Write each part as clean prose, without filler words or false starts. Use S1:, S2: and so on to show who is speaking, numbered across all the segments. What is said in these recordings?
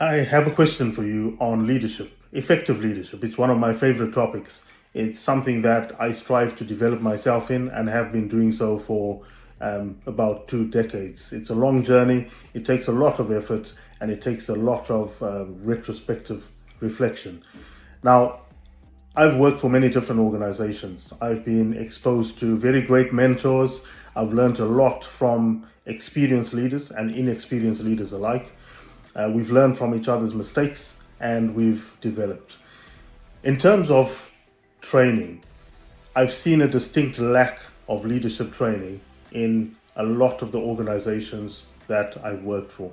S1: I have a question for you on leadership, effective leadership. It's one of my favorite topics. It's something that I strive to develop myself in and have been doing so for about 2 decades. It's a long journey, it takes a lot of effort, and it takes a lot of retrospective reflection. Now, I've worked for many different organizations. I've been exposed to very great mentors. I've learned a lot from experienced leaders and inexperienced leaders alike. We've learned from each other's mistakes and we've developed. In terms of training, I've seen a distinct lack of leadership training in a lot of the organizations that I've worked for.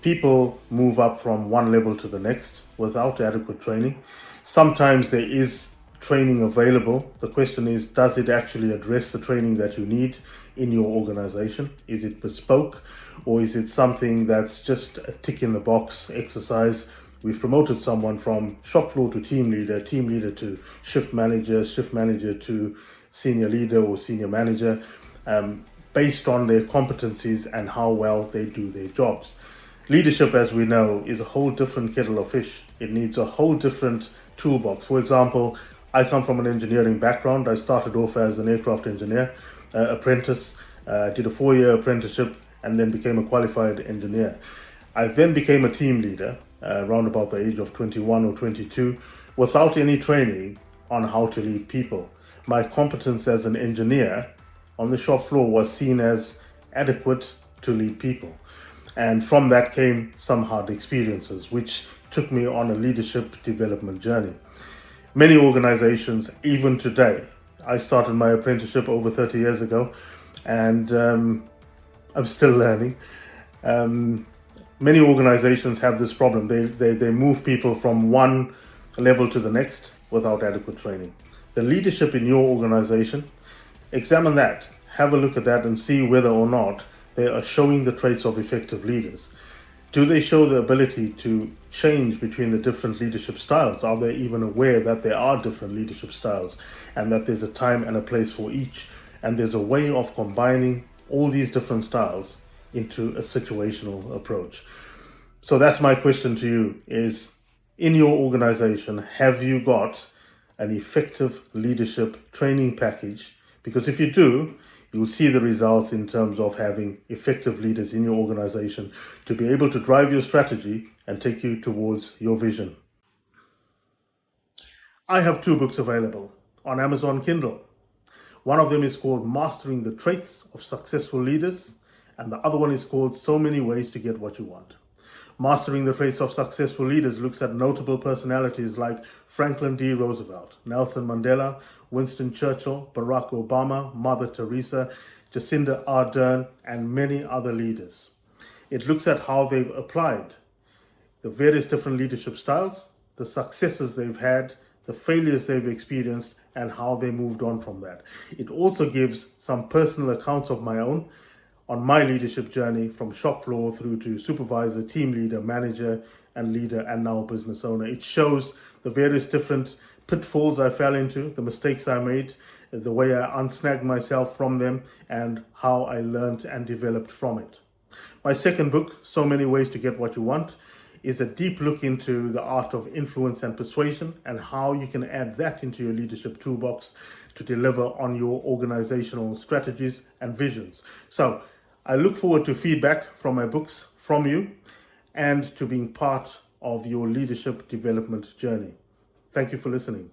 S1: People move up from one level to the next without adequate training. Sometimes there is training available. The question is, does it actually address the training that you need in your organization? Is it bespoke, or is it something that's just a tick in the box exercise? We've promoted someone from shop floor to team leader to shift manager to senior leader or senior manager, based on their competencies and how well they do their jobs. Leadership, as we know, is a whole different kettle of fish. It needs a whole different toolbox. For example, I come from an engineering background. I started off as an aircraft engineer, apprentice, did a 4-year apprenticeship, and then became a qualified engineer. I then became a team leader around about the age of 21 or 22 without any training on how to lead people. My competence as an engineer on the shop floor was seen as adequate to lead people. And from that came some hard experiences, which took me on a leadership development journey. Many organizations, even today, I started my apprenticeship over 30 years ago, and I'm still learning. Many organizations have this problem. They move people from one level to the next without adequate training. The leadership in your organization, examine that, have a look at that and see whether or not they are showing the traits of effective leaders. Do they show the ability to change between the different leadership styles? Are they even aware that there are different leadership styles and that there's a time and a place for each? And there's a way of combining all these different styles into a situational approach. So that's my question to you is, in your organization, have you got an effective leadership training package? Because if you do, you'll see the results in terms of having effective leaders in your organization to be able to drive your strategy and take you towards your vision. I have 2 books available on Amazon Kindle. One of them is called Mastering the Traits of Successful Leaders, and the other one is called So Many Ways to Get What You Want. Mastering the Traits of Successful Leaders looks at notable personalities like Franklin D. Roosevelt, Nelson Mandela, Winston Churchill, Barack Obama, Mother Teresa, Jacinda Ardern, and many other leaders. It looks at how they've applied the various different leadership styles, the successes they've had, the failures they've experienced, and how they moved on from that. It also gives some personal accounts of my own on my leadership journey from shop floor through to supervisor, team leader, manager, and leader, and now business owner. It shows the various different pitfalls I fell into, the mistakes I made, the way I unsnagged myself from them, and how I learned and developed from it. My second book, So Many Ways to Get What You Want, is a deep look into the art of influence and persuasion and how you can add that into your leadership toolbox to deliver on your organizational strategies and visions. So I look forward to feedback from my books from you and to being part of your leadership development journey. Thank you for listening.